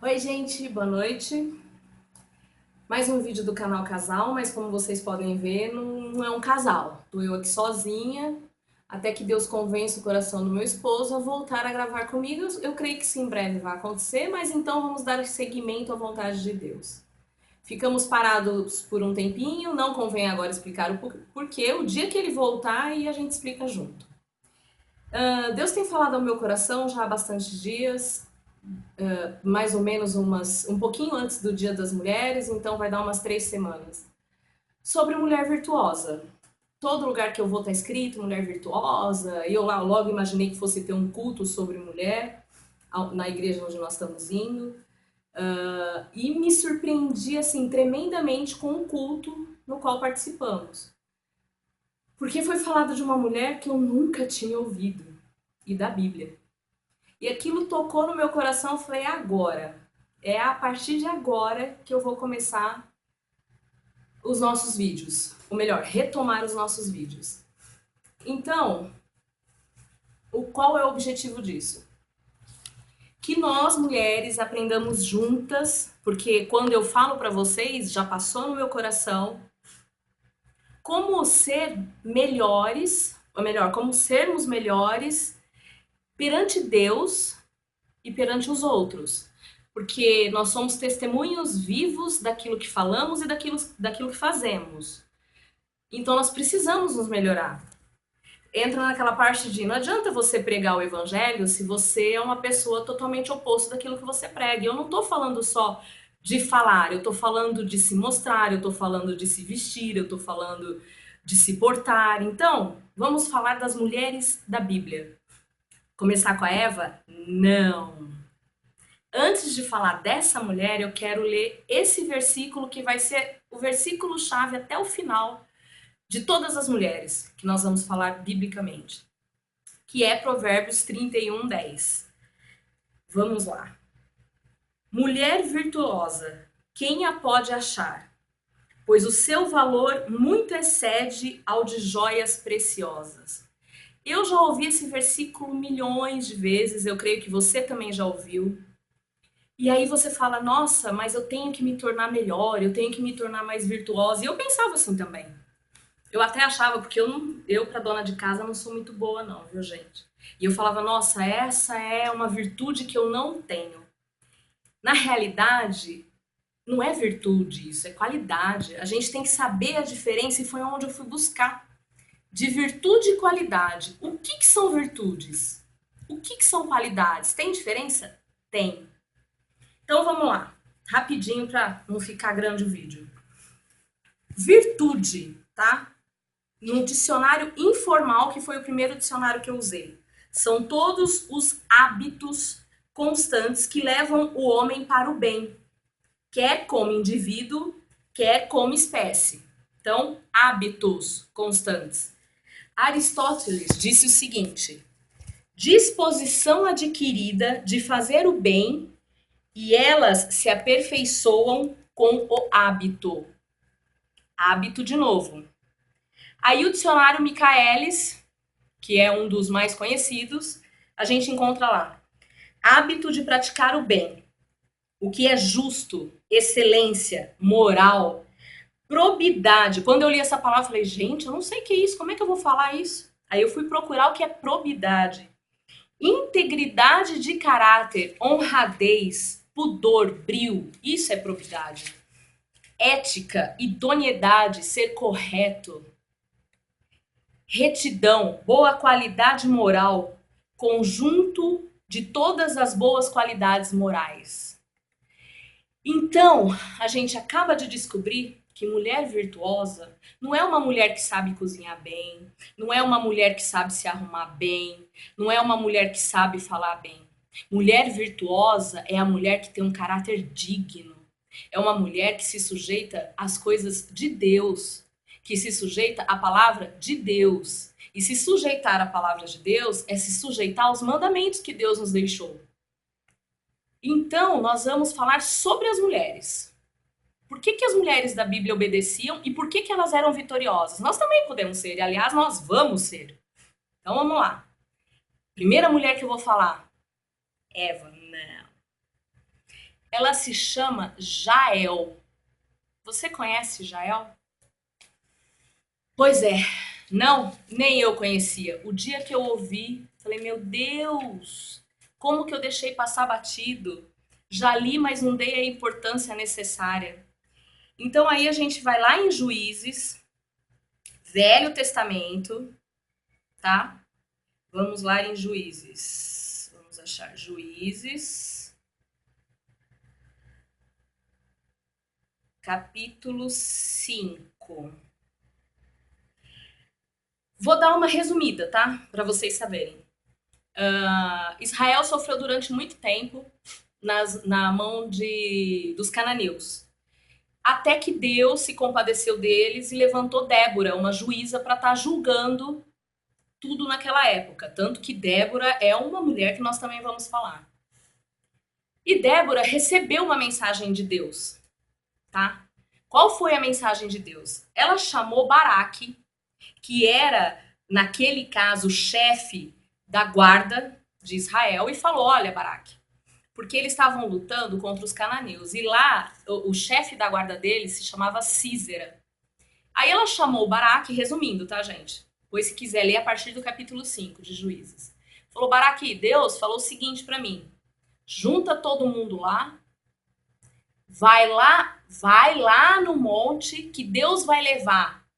Oi, gente, boa noite. Mais um vídeo do canal Casal, mas como vocês podem ver, não é um casal. Tô eu aqui sozinha, até que Deus convença o coração do meu esposo a voltar a gravar comigo. Eu creio que isso em breve vai acontecer, mas então vamos dar seguimento à vontade de Deus. Ficamos parados por um tempinho, não convém agora explicar o porquê. O dia que ele voltar, aí a gente explica junto. Deus tem falado ao meu coração já há bastante dias, mais ou menos um pouquinho antes do Dia das Mulheres, então vai dar umas 3 semanas. Sobre mulher virtuosa. Todo lugar que eu vou tá escrito mulher virtuosa, e eu lá logo imaginei que fosse ter um culto sobre mulher na igreja onde nós estamos indo. E me surpreendi assim tremendamente com o culto no qual participamos. Porque foi falado de uma mulher que eu nunca tinha ouvido, e da Bíblia. E aquilo tocou no meu coração, eu falei, agora. É a partir de agora que eu vou começar os nossos vídeos. Ou melhor, retomar os nossos vídeos. Então, qual é o objetivo disso? Que nós, mulheres, aprendamos juntas, porque quando eu falo para vocês, já passou no meu coração, como ser melhores, ou melhor, como sermos melhores perante Deus e perante os outros. Porque nós somos testemunhos vivos daquilo que falamos e daquilo que fazemos. Então nós precisamos nos melhorar. Entra naquela parte de não adianta você pregar o evangelho se você é uma pessoa totalmente oposta daquilo que você prega. E eu não estou falando só de falar, eu estou falando de se mostrar, eu estou falando de se vestir, eu estou falando de se portar. Então, vamos falar das mulheres da Bíblia. Começar com a Eva? Não. Antes de falar dessa mulher, eu quero ler esse versículo que vai ser o versículo-chave até o final de todas as mulheres que nós vamos falar biblicamente, que é Provérbios 31:10. Vamos lá. Mulher virtuosa, quem a pode achar? Pois o seu valor muito excede ao de joias preciosas. Eu já ouvi esse versículo milhões de vezes, eu creio que você também já ouviu. E aí você fala, nossa, mas eu tenho que me tornar melhor, eu tenho que me tornar mais virtuosa. E eu pensava assim também. Eu até achava, porque eu para dona de casa não sou muito boa não, viu, gente? E eu falava, nossa, essa é uma virtude que eu não tenho. Na realidade, não é virtude isso, é qualidade. A gente tem que saber a diferença e foi onde eu fui buscar. De virtude e qualidade. O que são virtudes? O que são qualidades? Tem diferença? Tem. Então vamos lá, rapidinho para não ficar grande o vídeo. Virtude, tá? Num dicionário informal, que foi o primeiro dicionário que eu usei. São todos os hábitos constantes que levam o homem para o bem, quer como indivíduo, quer como espécie. Então, hábitos constantes. Aristóteles disse o seguinte: disposição adquirida de fazer o bem e elas se aperfeiçoam com o hábito. Hábito de novo. Aí o dicionário Michaelis, que é um dos mais conhecidos, a gente encontra lá. Hábito de praticar o bem. O que é justo, excelência, moral, probidade. Quando eu li essa palavra, eu falei, gente, eu não sei o que é isso, como é que eu vou falar isso? Aí eu fui procurar o que é probidade. Integridade de caráter, honradez, pudor, brio, isso é probidade. Ética, idoneidade, ser correto. Retidão, boa qualidade moral, conjunto de todas as boas qualidades morais. Então, a gente acaba de descobrir que mulher virtuosa não é uma mulher que sabe cozinhar bem, não é uma mulher que sabe se arrumar bem, não é uma mulher que sabe falar bem. Mulher virtuosa é a mulher que tem um caráter digno. É uma mulher que se sujeita às coisas de Deus, que se sujeita à palavra de Deus. E se sujeitar à palavra de Deus é se sujeitar aos mandamentos que Deus nos deixou. Então, nós vamos falar sobre as mulheres. Por que as mulheres da Bíblia obedeciam e por que elas eram vitoriosas? Nós também podemos ser, e aliás, nós vamos ser. Então vamos lá. Primeira mulher que eu vou falar, Eva. Não. Ela se chama Jael. Você conhece Jael? Pois é, não, nem eu conhecia. O dia que eu ouvi, falei, meu Deus, como que eu deixei passar batido? Já li, mas não dei a importância necessária. Então aí a gente vai lá em Juízes, Velho Testamento, tá? Vamos lá em Juízes. Vamos achar Juízes, capítulo 5. Vou dar uma resumida, tá? Para vocês saberem. Israel sofreu durante muito tempo na mão dos cananeus. Até que Deus se compadeceu deles e levantou Débora, uma juíza, para estar julgando tudo naquela época. Tanto que Débora é uma mulher que nós também vamos falar. E Débora recebeu uma mensagem de Deus, tá? Qual foi a mensagem de Deus? Ela chamou Baraque, que era, naquele caso, o chefe da guarda de Israel, e falou: Olha, Baraque, porque eles estavam lutando contra os cananeus. E lá, o chefe da guarda deles se chamava Císera. Aí ela chamou o Baraque, resumindo, tá, gente? Pois se quiser ler a partir do capítulo 5 de Juízes. Falou: Baraque, Deus falou o seguinte para mim: junta todo mundo lá, vai lá no monte que Deus vai levar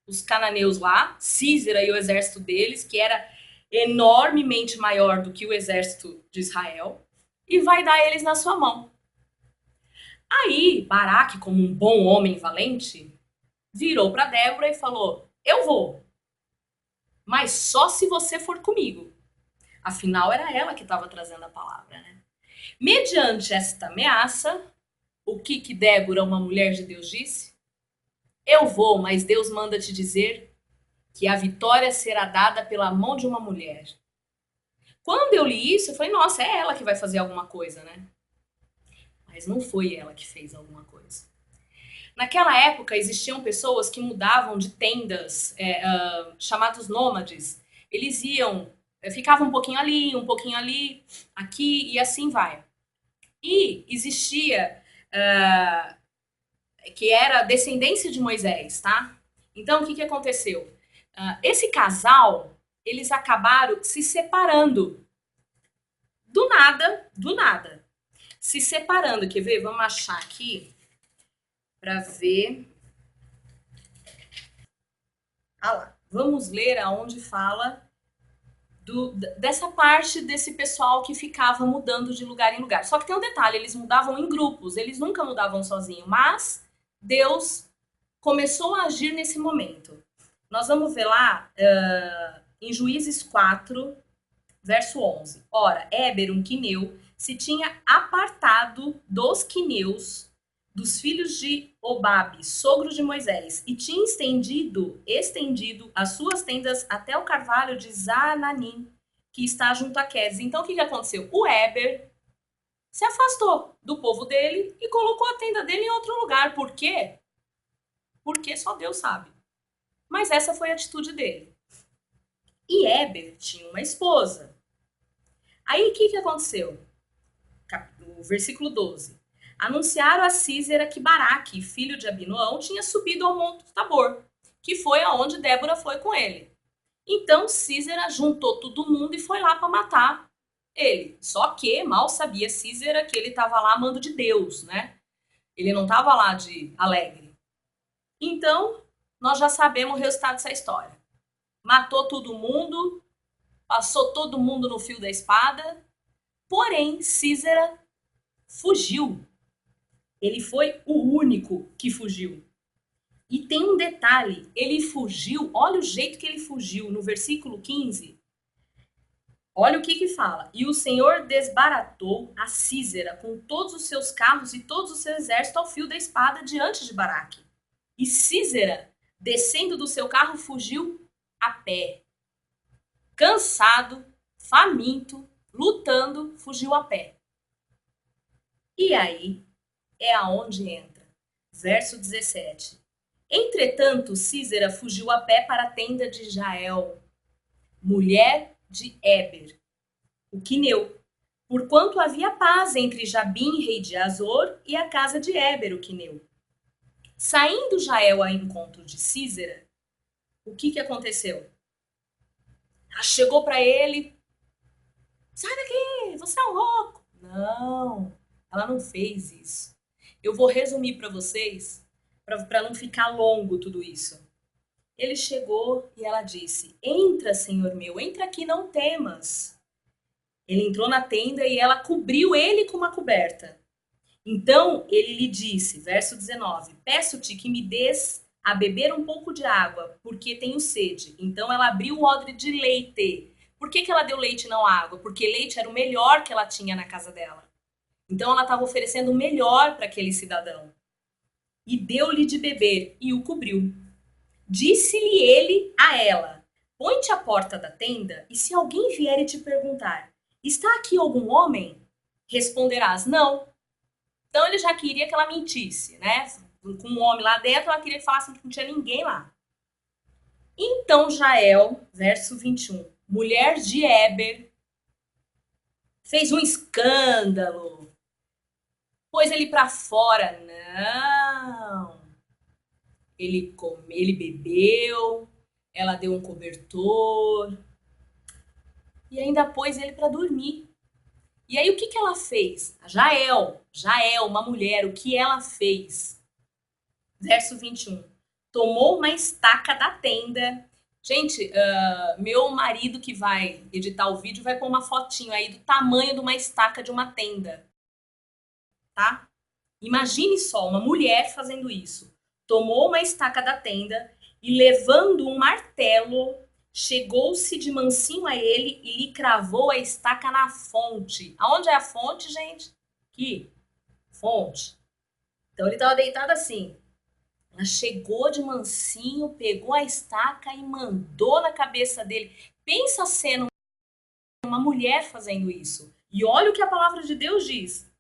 os cananeus lá, Císera e o exército deles, que era enormemente maior do que o exército de Israel, e vai dar eles na sua mão. Aí, Baraque, como um bom homem valente, virou para Débora e falou: Eu vou, mas só se você for comigo. Afinal, era ela que estava trazendo a palavra, né? Mediante esta ameaça, o que Débora, uma mulher de Deus, disse? Eu vou, mas Deus manda te dizer que a vitória será dada pela mão de uma mulher. Quando eu li isso, eu falei, nossa, é ela que vai fazer alguma coisa, né? Mas não foi ela que fez alguma coisa. Naquela época existiam pessoas que mudavam de tendas, chamados nômades. Eles iam, ficavam um pouquinho ali, aqui e assim vai. E existia que era descendência de Moisés, tá? Então o que aconteceu? Esse casal, eles acabaram se separando. Do nada. Se separando. Quer ver? Vamos achar aqui para ver. Ah lá. Vamos ler aonde fala dessa parte desse pessoal que ficava mudando de lugar em lugar. Só que tem um detalhe, eles mudavam em grupos, eles nunca mudavam sozinhos, mas Deus começou a agir nesse momento. Nós vamos ver lá em Juízes 4, verso 11. Ora, Éber, um quineu, se tinha apartado dos quineus, dos filhos de Obabe, sogro de Moisés, e tinha estendido as suas tendas até o carvalho de Zananim, que está junto a Quedes. Então, o que aconteceu? O Éber se afastou do povo dele e colocou a tenda dele em outro lugar. Por quê? Porque só Deus sabe. Mas essa foi a atitude dele. E Éber tinha uma esposa. Aí o que aconteceu? O versículo 12. Anunciaram a Císera que Baraque, filho de Abinoão, tinha subido ao monte Tabor, que foi aonde Débora foi com ele. Então Císera juntou todo mundo e foi lá para matar ele. Só que mal sabia Císera que ele estava lá a mando de Deus, né? Ele não estava lá de alegre. Então, nós já sabemos o resultado dessa história. Matou todo mundo, passou todo mundo no fio da espada, porém Císera fugiu. Ele foi o único que fugiu. E tem um detalhe, ele fugiu, olha o jeito que ele fugiu, no versículo 15. Olha o que fala. E o Senhor desbaratou a Císera com todos os seus carros e todos os seus exércitos ao fio da espada diante de Baraque. E Císera, descendo do seu carro, fugiu a pé. Cansado, faminto, lutando, fugiu a pé. E aí é aonde entra. Verso 17. Entretanto, Císera fugiu a pé para a tenda de Jael, mulher de Éber, o quineu, porquanto havia paz entre Jabim, rei de Azor, e a casa de Éber, o quineu. Saindo Jael ao encontro de Sísera, o que aconteceu? Ela chegou para ele, sai daqui, você é um louco. Não, ela não fez isso. Eu vou resumir para vocês, para não ficar longo tudo isso. Ele chegou e ela disse: entra, senhor meu, entra aqui, não temas. Ele entrou na tenda e ela cobriu ele com uma coberta. Então ele lhe disse, verso 19: peço-te que me des a beber um pouco de água, porque tenho sede. Então ela abriu o odre de leite. Por que ela deu leite e não água? Porque leite era o melhor que ela tinha na casa dela. Então ela estava oferecendo o melhor para aquele cidadão. E deu-lhe de beber e o cobriu. Disse-lhe ele a ela: põe-te à porta da tenda, e se alguém vier e te perguntar: está aqui algum homem? Responderás: não. Então ele já queria que ela mentisse, né? Com um homem lá dentro, ela queria que falasse que não tinha ninguém lá. Então Jael, verso 21, mulher de Éber, fez um escândalo, pôs ele para fora. Não. Ele bebeu, ela deu um cobertor e ainda pôs ele para dormir. E aí o que ela fez? A Jael, uma mulher, o que ela fez? Verso 21. Tomou uma estaca da tenda. Gente, meu marido que vai editar o vídeo vai pôr uma fotinho aí do tamanho de uma estaca de uma tenda, tá? Imagine só, uma mulher fazendo isso. Tomou uma estaca da tenda e, levando um martelo, chegou-se de mansinho a ele e lhe cravou a estaca na fonte. Aonde é a fonte, gente? Aqui. Fonte. Então ele estava deitado assim. Ela chegou de mansinho, pegou a estaca e mandou na cabeça dele. Pensa sendo uma mulher fazendo isso. E olha o que a palavra de Deus diz.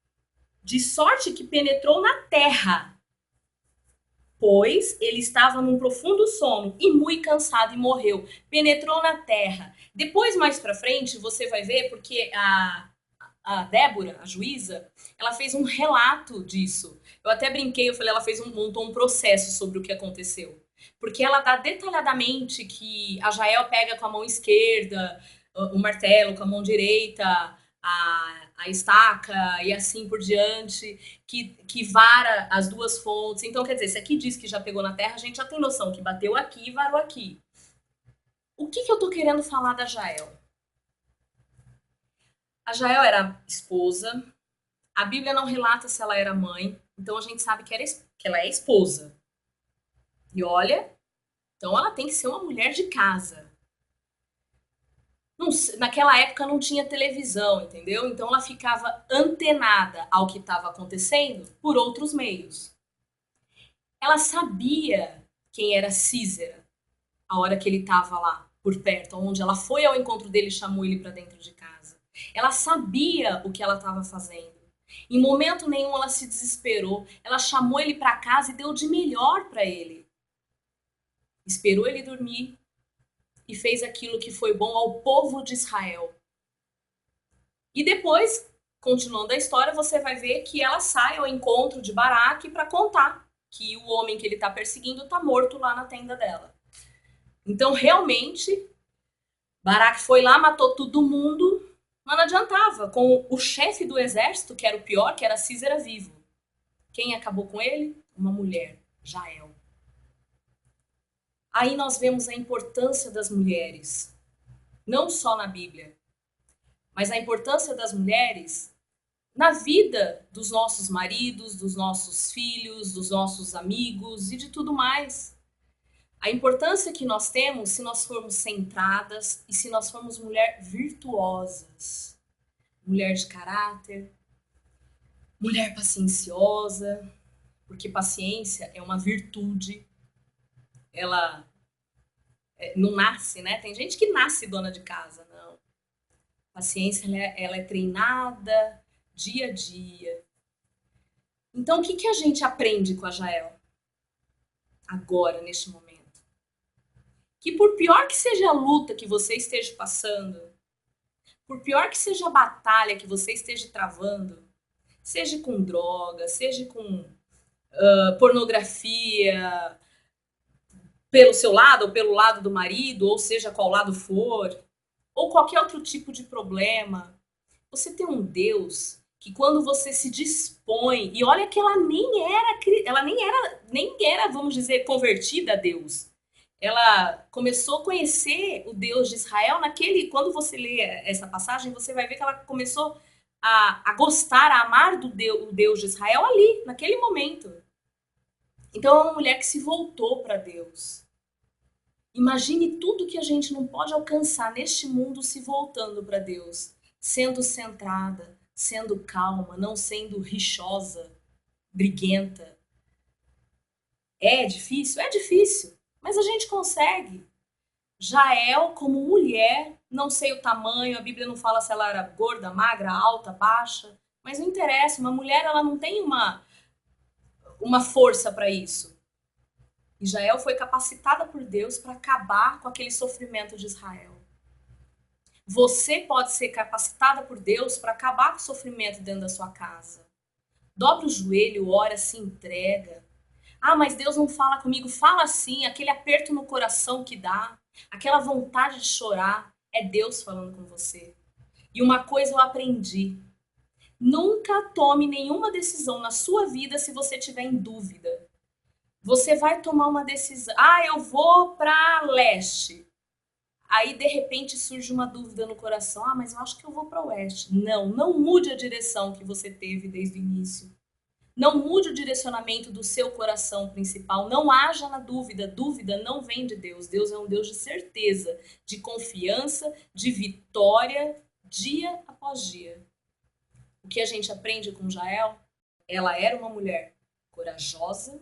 De sorte que penetrou na terra, pois ele estava num profundo sono e muito cansado e morreu. Penetrou na terra. Depois, mais pra frente, você vai ver, porque a Débora, a juíza, ela fez um relato disso. Eu até brinquei, eu falei, ela montou um processo sobre o que aconteceu. Porque ela dá detalhadamente que a Jael pega com a mão esquerda o martelo, com a mão direita a estaca e assim por diante, que vara as duas fontes. Então, quer dizer, se aqui diz que já pegou na terra, a gente já tem noção que bateu aqui e varou aqui. O que eu tô querendo falar da Jael? A Jael era esposa. A Bíblia não relata se ela era mãe, então a gente sabe que ela é esposa. E olha, então ela tem que ser uma mulher de casa. Não, naquela época não tinha televisão, entendeu? Então ela ficava antenada ao que estava acontecendo por outros meios. Ela sabia quem era Císera a hora que ele estava lá por perto, onde ela foi ao encontro dele e chamou ele para dentro de casa. Ela sabia o que ela estava fazendo. Em momento nenhum ela se desesperou. Ela chamou ele para casa e deu de melhor para ele. Esperou ele dormir e fez aquilo que foi bom ao povo de Israel. E depois, continuando a história, você vai ver que ela sai ao encontro de Baraque para contar que o homem que ele está perseguindo está morto lá na tenda dela. Então, realmente, Baraque foi lá, matou todo mundo, mas não adiantava. Com o chefe do exército, que era o pior, que era Císera vivo. Quem acabou com ele? Uma mulher, Jael. Aí nós vemos a importância das mulheres, não só na Bíblia, mas a importância das mulheres na vida dos nossos maridos, dos nossos filhos, dos nossos amigos e de tudo mais. A importância que nós temos se nós formos centradas e se nós formos mulher virtuosas, mulher de caráter, mulher pacienciosa, porque paciência é uma virtude. Ela não nasce, né? Tem gente que nasce dona de casa, não. Paciência, ela é treinada dia a dia. Então, o que a gente aprende com a Jael agora, neste momento? Que por pior que seja a luta que você esteja passando, Por pior que seja a batalha que você esteja travando, seja com droga, seja com pornografia, pelo seu lado ou pelo lado do marido, ou seja, qual lado for, ou qualquer outro tipo de problema, você tem um Deus que quando você se dispõe, e olha que ela nem era, vamos dizer, convertida a Deus. Ela começou a conhecer o Deus de Israel quando você lê essa passagem, você vai ver que ela começou a gostar, a amar o Deus de Israel ali, naquele momento. Então é uma mulher que se voltou para Deus. Imagine tudo que a gente não pode alcançar neste mundo se voltando para Deus, sendo centrada, sendo calma, não sendo rixosa, briguenta. É difícil? É difícil, mas a gente consegue. Jael, como mulher, não sei o tamanho, a Bíblia não fala se ela era gorda, magra, alta, baixa, mas não interessa, uma mulher ela não tem uma força para isso. E Jael foi capacitada por Deus para acabar com aquele sofrimento de Israel. Você pode ser capacitada por Deus para acabar com o sofrimento dentro da sua casa. Dobra o joelho, ora, se entrega. Ah, mas Deus não fala comigo. Fala sim, aquele aperto no coração que dá, aquela vontade de chorar, é Deus falando com você. E uma coisa eu aprendi: nunca tome nenhuma decisão na sua vida se você estiver em dúvida. Você vai tomar uma decisão. Ah, eu vou para leste. Aí, de repente, surge uma dúvida no coração. Ah, mas eu acho que eu vou para o oeste. Não, não mude a direção que você teve desde o início. Não mude o direcionamento do seu coração principal. Não haja na dúvida. Dúvida não vem de Deus. Deus é um Deus de certeza, de confiança, de vitória, dia após dia. O que a gente aprende com Jael? Ela era uma mulher corajosa,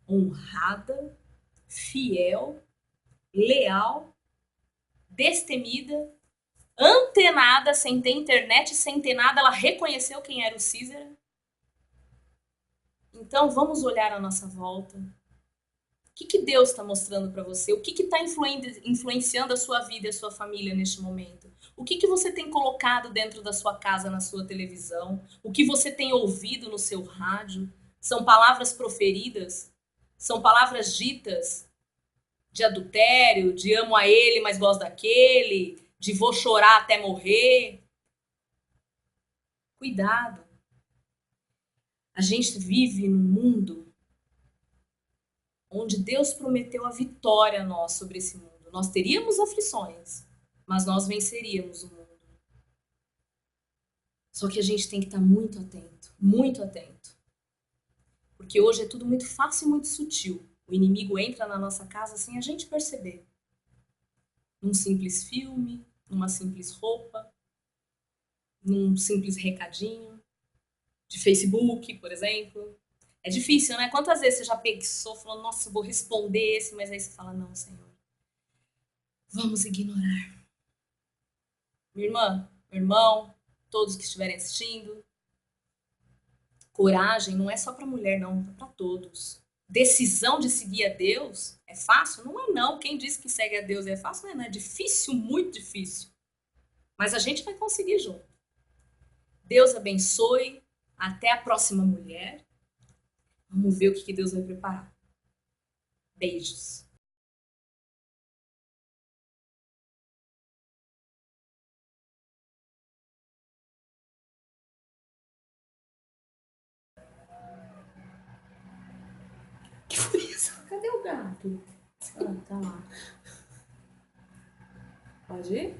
honrada, fiel, leal, destemida, antenada, sem ter internet, sem ter nada, ela reconheceu quem era o Císara. Então vamos olhar à nossa volta. O que Deus está mostrando para você? O que está influenciando a sua vida e a sua família neste momento? O que você tem colocado dentro da sua casa, na sua televisão? O que você tem ouvido no seu rádio? São palavras proferidas? São palavras ditas de adultério, de amo a ele, mas gosto daquele, de vou chorar até morrer? Cuidado. A gente vive num mundo onde Deus prometeu a vitória a nós sobre esse mundo. Nós teríamos aflições, mas nós venceríamos o mundo. Só que a gente tem que estar muito atento, muito atento. Porque hoje é tudo muito fácil e muito sutil. O inimigo entra na nossa casa sem a gente perceber. Num simples filme, numa simples roupa, num simples recadinho de Facebook, por exemplo. É difícil, né? Quantas vezes você já pensou, falando, nossa, vou responder esse, mas aí você fala, não, Senhor, vamos ignorar. Minha irmã, meu irmão, todos que estiverem assistindo, coragem não é só para mulher, não, é para todos. Decisão de seguir a Deus é fácil? Não é não. Quem disse que segue a Deus é fácil? Não é não. É difícil, muito difícil. Mas a gente vai conseguir junto. Deus abençoe. Até a próxima mulher. Vamos ver o que Deus vai preparar. Beijos. Que foi isso? Cadê o gato? Ah, tá lá. Pode ir?